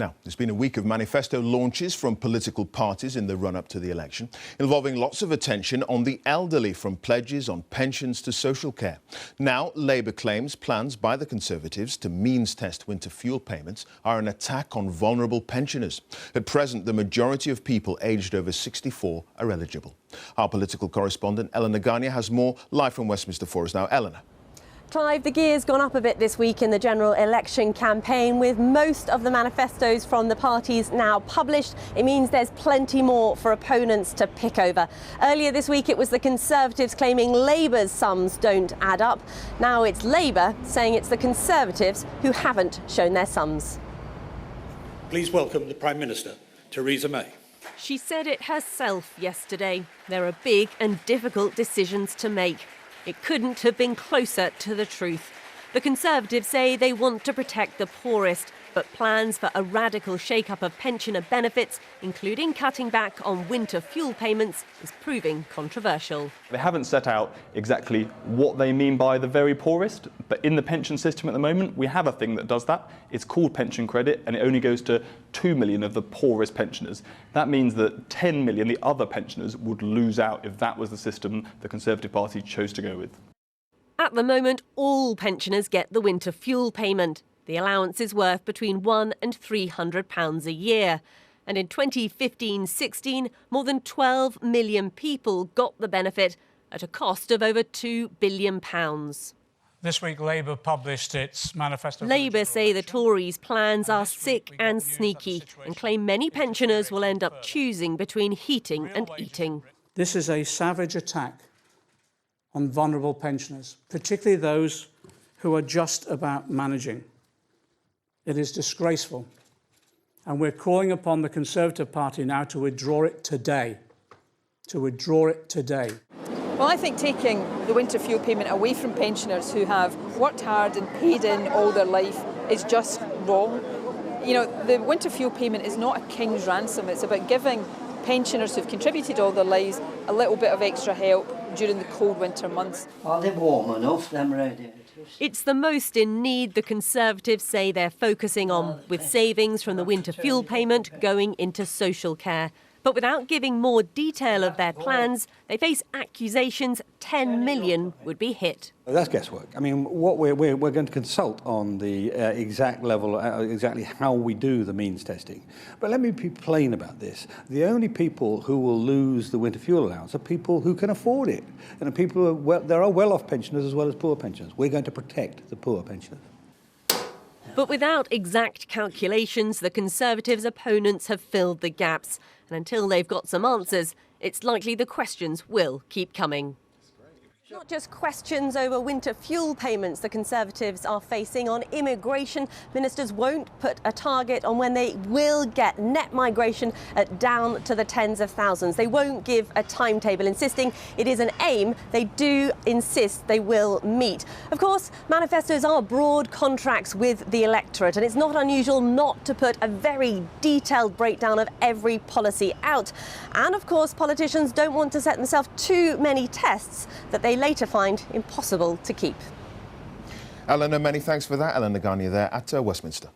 Now, there's been a week of manifesto launches from political parties in the run-up to the election, involving lots of attention on the elderly, from pledges on pensions to social care. Now, Labour claims plans by the Conservatives to means-test winter fuel payments are an attack on vulnerable pensioners. At present, the majority of people aged over 64 are eligible. Our political correspondent, Eleanor Garnier, has more live from Westminster for us now. Eleanor. Clive, the gear's gone up a bit this week in the general election campaign. With most of the manifestos from the parties now published, it means there's plenty more for opponents to pick over. Earlier this week, it was the Conservatives claiming Labour's sums don't add up. Now it's Labour saying it's the Conservatives who haven't shown their sums. Please welcome the Prime Minister, Theresa May. She said it herself yesterday. There are big and difficult decisions to make. It couldn't have been closer to the truth. The Conservatives say they want to protect the poorest, but plans for a radical shake-up of pensioner benefits, including cutting back on winter fuel payments, is proving controversial. They haven't set out exactly what they mean by the very poorest, but in the pension system at the moment, we have a thing that does that. It's called pension credit, and it only goes to 2 million of the poorest pensioners. That means that 10 million, the other pensioners, would lose out if that was the system the Conservative Party chose to go with. At the moment, all pensioners get the winter fuel payment. The allowance is worth between £100 and £300 a year. And in 2015-16, more than 12 million people got the benefit at a cost of over £2 billion. This week, Labour published its manifesto. Labour say the Tories' plans are sick and sneaky and claim many pensioners will end up choosing between heating and eating. This is a savage attack on vulnerable pensioners, particularly those who are just about managing. It is disgraceful, and we're calling upon the Conservative Party now to withdraw it today. Well, I think taking the winter fuel payment away from pensioners who have worked hard and paid in all their life is just wrong. You know, the winter fuel payment is not a king's ransom. It's about giving pensioners who've contributed all their lives a little bit of extra help during the cold winter months. Are they warm enough, them radiators? It's the most in need the Conservatives say they're focusing on, with savings from the winter fuel payment going into social care. But without giving more detail of their plans, they face accusations 10 million would be hit. That's guesswork. I mean, what we're going to consult on the exact level, exactly how we do the means testing. But let me be plain about this. The only people who will lose the winter fuel allowance are people who can afford it. And people who there are well-off pensioners as well as poor pensioners. We're going to protect the poor pensioners. But without exact calculations, the Conservatives' opponents have filled the gaps. And until they've got some answers, it's likely the questions will keep coming. Not just questions over winter fuel payments the Conservatives are facing. On immigration, ministers won't put a target on when they will get net migration down to the tens of thousands. They won't give a timetable, insisting it is an aim they do insist they will meet. Of course, manifestos are broad contracts with the electorate, and it's not unusual not to put a very detailed breakdown of every policy out. And of course, politicians don't want to set themselves too many tests that they later find impossible to keep. Eleanor, many thanks for that. Eleanor Garnier there at Westminster.